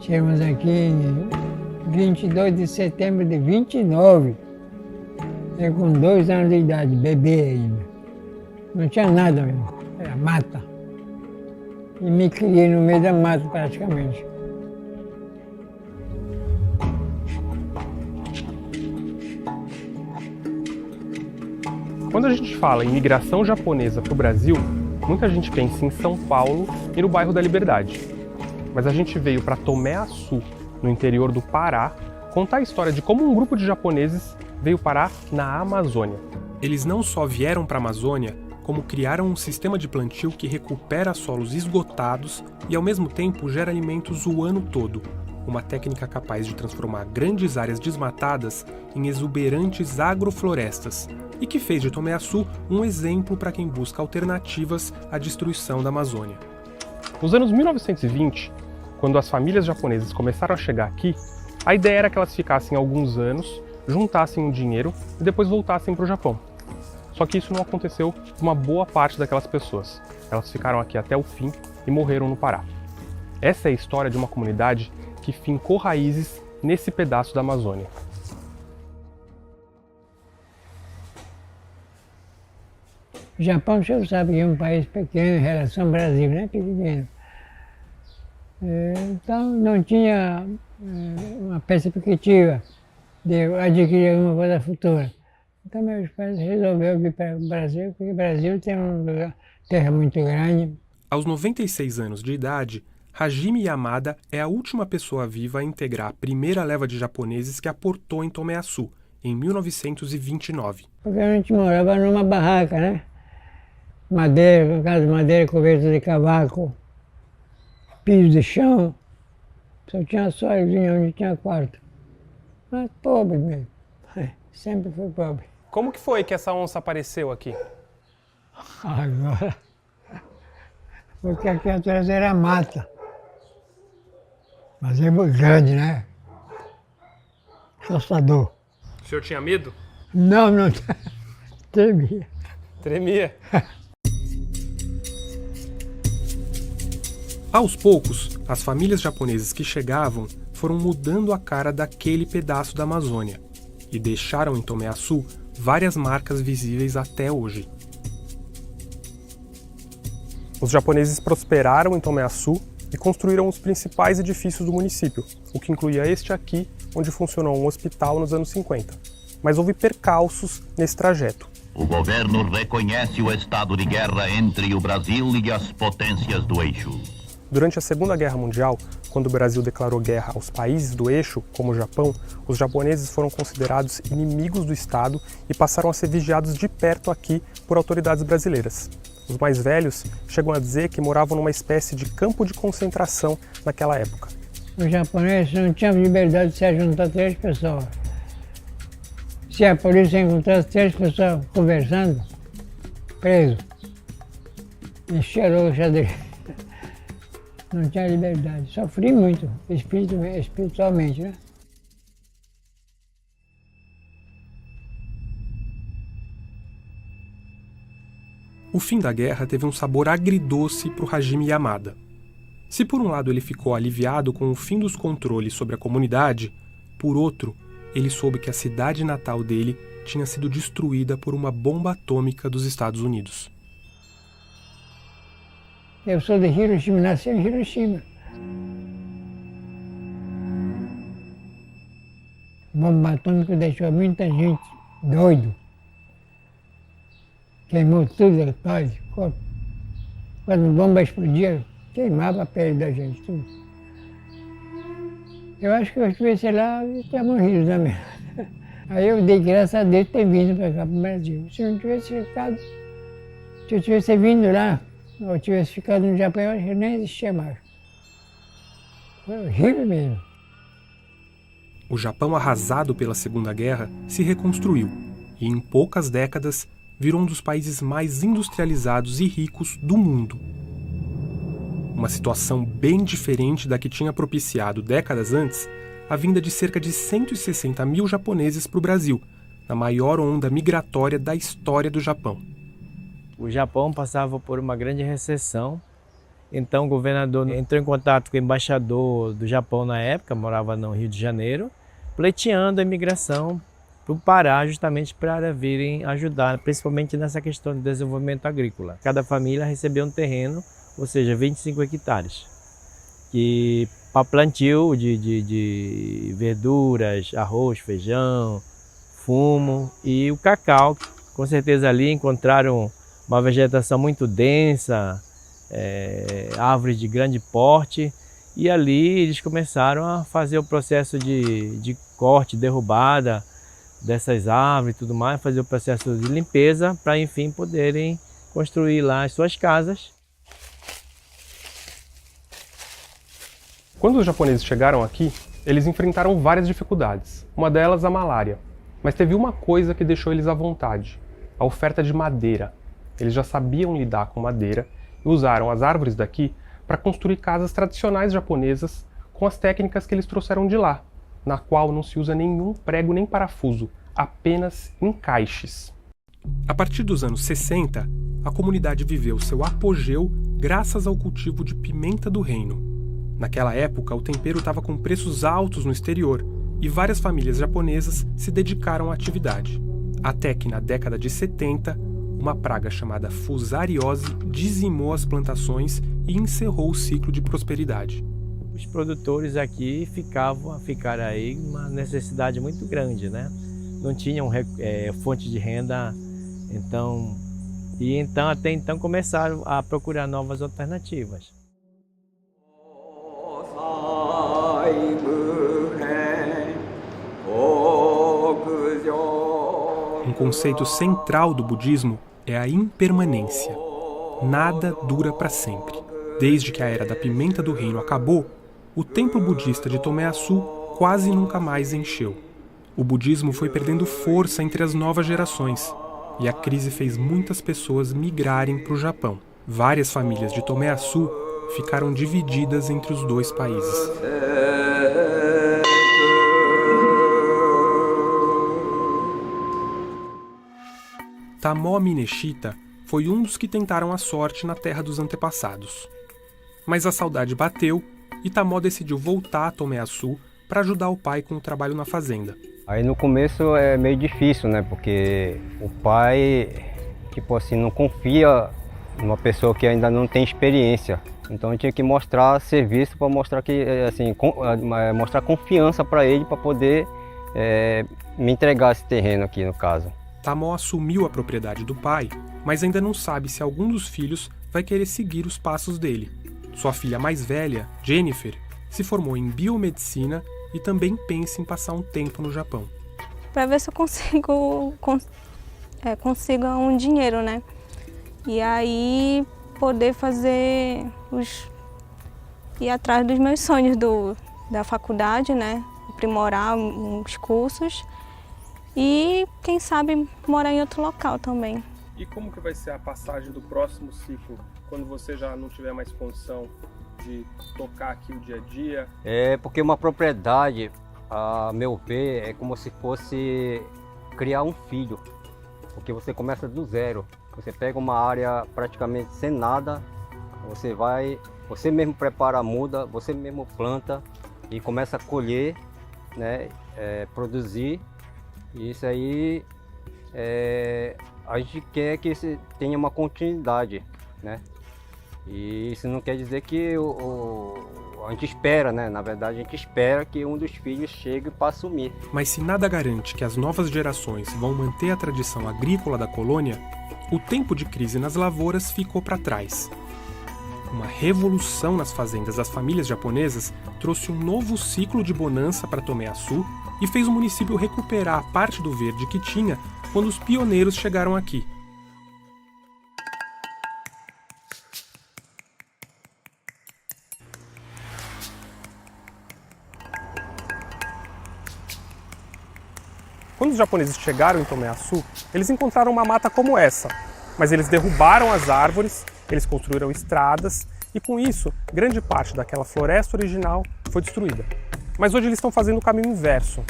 Chegamos aqui em 22 de setembro de 29. Eu com 2 anos de idade, bebê ainda. Não tinha nada mesmo, era mata. E me criei no meio da mata praticamente. Quando a gente fala em imigração japonesa para o Brasil, muita gente pensa em São Paulo e no bairro da Liberdade. Mas a gente veio para Tomé-Açu, no interior do Pará, contar a história de como um grupo de japoneses veio parar na Amazônia. Eles não só vieram para a Amazônia, como criaram um sistema de plantio que recupera solos esgotados e ao mesmo tempo gera alimentos o ano todo. Uma técnica capaz de transformar grandes áreas desmatadas em exuberantes agroflorestas e que fez de Tomé-Açu um exemplo para quem busca alternativas à destruição da Amazônia. Nos anos 1920, quando as famílias japonesas começaram a chegar aqui, a ideia era que elas ficassem alguns anos, juntassem um dinheiro e depois voltassem para o Japão. Só que isso não aconteceu com uma boa parte daquelas pessoas. Elas ficaram aqui até o fim e morreram no Pará. Essa é a história de uma comunidade que fincou raízes nesse pedaço da Amazônia. O Japão, o senhor sabe que é um país pequeno em relação ao Brasil, né? Pequeno. Então não tinha uma perspectiva de adquirir alguma coisa futura. Então meus pais resolveram vir para o Brasil, porque o Brasil tem uma terra muito grande. Aos 96 anos de idade, Hajime Yamada é a última pessoa viva a integrar a primeira leva de japoneses que aportou em Tomé-Açu, em 1929. Porque a gente morava numa barraca, né? Madeira, casa de madeira, coberta de cavaco, piso de chão. Só tinha sozinho onde tinha quarto. Mas pobre mesmo. Sempre foi pobre. Como que foi que essa onça apareceu aqui? Agora, porque aqui atrás era mata. Mas é muito grande, né? Assustador. O senhor tinha medo? Não, não. Tremia. Tremia. Aos poucos, as famílias japonesas que chegavam foram mudando a cara daquele pedaço da Amazônia e deixaram em Tomé-Açu várias marcas visíveis até hoje. Os japoneses prosperaram em Tomé-Açu e construíram os principais edifícios do município, o que incluía este aqui, onde funcionou um hospital nos anos 50. Mas houve percalços nesse trajeto. O governo reconhece o estado de guerra entre o Brasil e as potências do eixo. Durante a Segunda Guerra Mundial, quando o Brasil declarou guerra aos países do eixo, como o Japão, os japoneses foram considerados inimigos do Estado e passaram a ser vigiados de perto aqui por autoridades brasileiras. Os mais velhos chegam a dizer que moravam numa espécie de campo de concentração naquela época. Os japoneses não tinham liberdade de se juntar 3 pessoas. Se a polícia encontrasse 3 pessoas conversando, preso. Enchia a louça dele. Não tinha liberdade. Sofri muito, espiritualmente, né? O fim da guerra teve um sabor agridoce para o Hajime Yamada. Se por um lado ele ficou aliviado com o fim dos controles sobre a comunidade, por outro, ele soube que a cidade natal dele tinha sido destruída por uma bomba atômica dos Estados Unidos. Eu sou de Hiroshima, nasci em Hiroshima. A bomba atômica deixou muita gente doido. Queimou tudo, quase. Quando a bomba explodia, queimava a pele da gente, tudo. Eu acho que eu estivesse lá e tinha morrido também. Aí eu dei graças a Deus ter vindo para cá, para o Brasil. Se eu não tivesse ficado, se eu tivesse vindo lá, ou tivesse ficado no Japão, eu acho que nem existia mais. Foi horrível mesmo. O Japão, arrasado pela Segunda Guerra, se reconstruiu e, em poucas décadas, virou um dos países mais industrializados e ricos do mundo. Uma situação bem diferente da que tinha propiciado décadas antes a vinda de cerca de 160 mil japoneses para o Brasil, na maior onda migratória da história do Japão. O Japão passava por uma grande recessão Então o governador entrou em contato com o embaixador do Japão na época, morava no Rio de Janeiro, pleiteando a imigração para o Pará justamente para virem ajudar, principalmente nessa questão de desenvolvimento agrícola. Cada família recebeu um terreno, ou seja, 25 hectares, que para plantio de verduras, arroz, feijão, fumo e o cacau. Com certeza ali encontraram uma vegetação muito densa, árvores de grande porte, e ali eles começaram a fazer o processo de corte, derrubada dessas árvores e tudo mais, fazer o processo de limpeza para enfim poderem construir lá as suas casas. Quando os japoneses chegaram aqui, eles enfrentaram várias dificuldades, uma delas a malária. Mas teve uma coisa que deixou eles à vontade: a oferta de madeira. Eles já sabiam lidar com madeira e usaram as árvores daqui para construir casas tradicionais japonesas com as técnicas que eles trouxeram de lá, na qual não se usa nenhum prego nem parafuso, apenas encaixes. A partir dos anos 60, a comunidade viveu seu apogeu graças ao cultivo de pimenta do reino. Naquela época, o tempero estava com preços altos no exterior e várias famílias japonesas se dedicaram à atividade. Até que na década de 70, uma praga chamada fusariose dizimou as plantações e encerrou o ciclo de prosperidade. Os produtores aqui ficaram aí uma necessidade muito grande, né? Não tinham fonte de renda, então até então começaram a procurar novas alternativas. Um conceito central do budismo é a impermanência. Nada dura para sempre. Desde que a era da pimenta do reino acabou, o templo budista de Tomé-Açu quase nunca mais encheu. O budismo foi perdendo força entre as novas gerações e a crise fez muitas pessoas migrarem para o Japão. Várias famílias de Tomé-Açu ficaram divididas entre os dois países. Tamó Mineshita foi um dos que tentaram a sorte na terra dos antepassados. Mas a saudade bateu e Tamó decidiu voltar a Tomé-Açu para ajudar o pai com o trabalho na fazenda. Aí no começo é meio difícil, né? Porque o pai, tipo assim, não confia numa pessoa que ainda não tem experiência. Então eu tinha que mostrar serviço para mostrar que, assim, mostrar confiança para ele para poder me entregar esse terreno aqui no caso. Tamó assumiu a propriedade do pai, mas ainda não sabe se algum dos filhos vai querer seguir os passos dele. Sua filha mais velha, Jennifer, se formou em biomedicina e também pensa em passar um tempo no Japão. Para ver se eu consigo um dinheiro, né? E aí poder fazer ir atrás dos meus sonhos da faculdade, né? Aprimorar os cursos e quem sabe morar em outro local também. E como que vai ser a passagem do próximo ciclo, quando você já não tiver mais condição de tocar aqui o dia a dia? É porque uma propriedade, a meu ver, é como se fosse criar um filho, porque você começa do zero. Você pega uma área praticamente sem nada, você mesmo prepara a muda, você mesmo planta e começa a colher, né, produzir. E isso aí a gente quer que tenha uma continuidade, né? E isso não quer dizer que a gente espera, né? Na verdade, a gente espera que um dos filhos chegue para assumir. Mas se nada garante que as novas gerações vão manter a tradição agrícola da colônia, o tempo de crise nas lavouras ficou para trás. Uma revolução nas fazendas das famílias japonesas trouxe um novo ciclo de bonança para Tomé-Açu e fez o município recuperar a parte do verde que tinha quando os pioneiros chegaram aqui. Quando os japoneses chegaram em Tomé-Açu, eles encontraram uma mata como essa, mas eles derrubaram as árvores, eles construíram estradas e com isso, grande parte daquela floresta original foi destruída. Mas hoje eles estão fazendo o caminho inverso.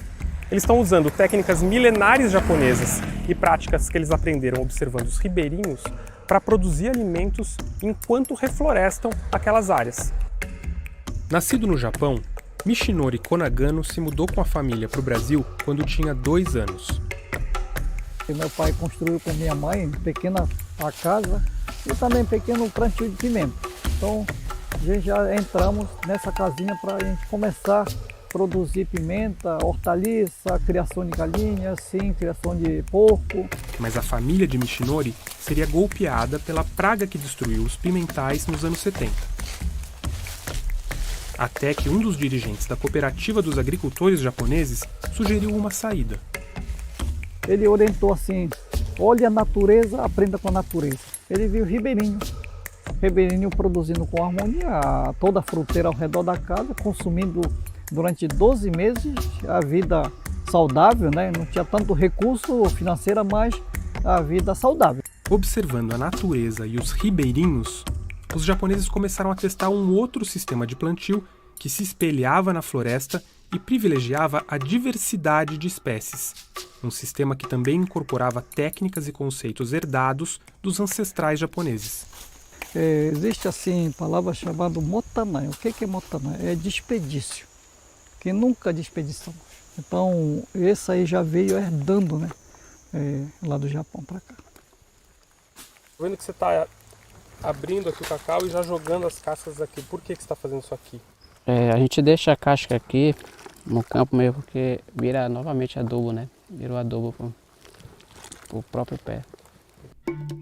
Eles estão usando técnicas milenares japonesas e práticas que eles aprenderam observando os ribeirinhos para produzir alimentos enquanto reflorestam aquelas áreas. Nascido no Japão, Michinori Konagano se mudou com a família para o Brasil quando tinha 2 anos. Meu pai construiu com minha mãe pequena a casa e também pequeno plantio de pimenta. Então a gente já entramos nessa casinha para a gente começar a produzir pimenta, hortaliça, criação de galinhas, sim, criação de porco. Mas a família de Michinori seria golpeada pela praga que destruiu os pimentais nos anos 70. Até que um dos dirigentes da cooperativa dos agricultores japoneses sugeriu uma saída. Ele orientou assim, olhe a natureza, aprenda com a natureza. Ele viu ribeirinho produzindo com harmonia toda a fruteira ao redor da casa, consumindo durante 12 meses a vida saudável, né? Não tinha tanto recurso financeiro, mas a vida saudável. Observando a natureza e os ribeirinhos, os japoneses começaram a testar um outro sistema de plantio que se espelhava na floresta e privilegiava a diversidade de espécies. Um sistema que também incorporava técnicas e conceitos herdados dos ancestrais japoneses. Existe assim palavra chamada motanai. O que é motanai? É desperdício, que nunca desperdiçamos. Então esse aí já veio herdando, né? Lá do Japão para cá. Tô vendo que você está abrindo aqui o cacau e já jogando as cascas aqui. Por que você está fazendo isso aqui? A gente deixa a casca aqui no campo mesmo, porque vira novamente adubo, né? Vira o adubo pro próprio pé.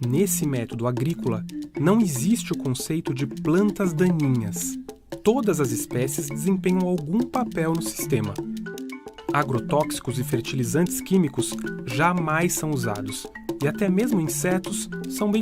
Nesse método agrícola, não existe o conceito de plantas daninhas. Todas as espécies desempenham algum papel no sistema. Agrotóxicos e fertilizantes químicos jamais são usados, e até mesmo insetos são bem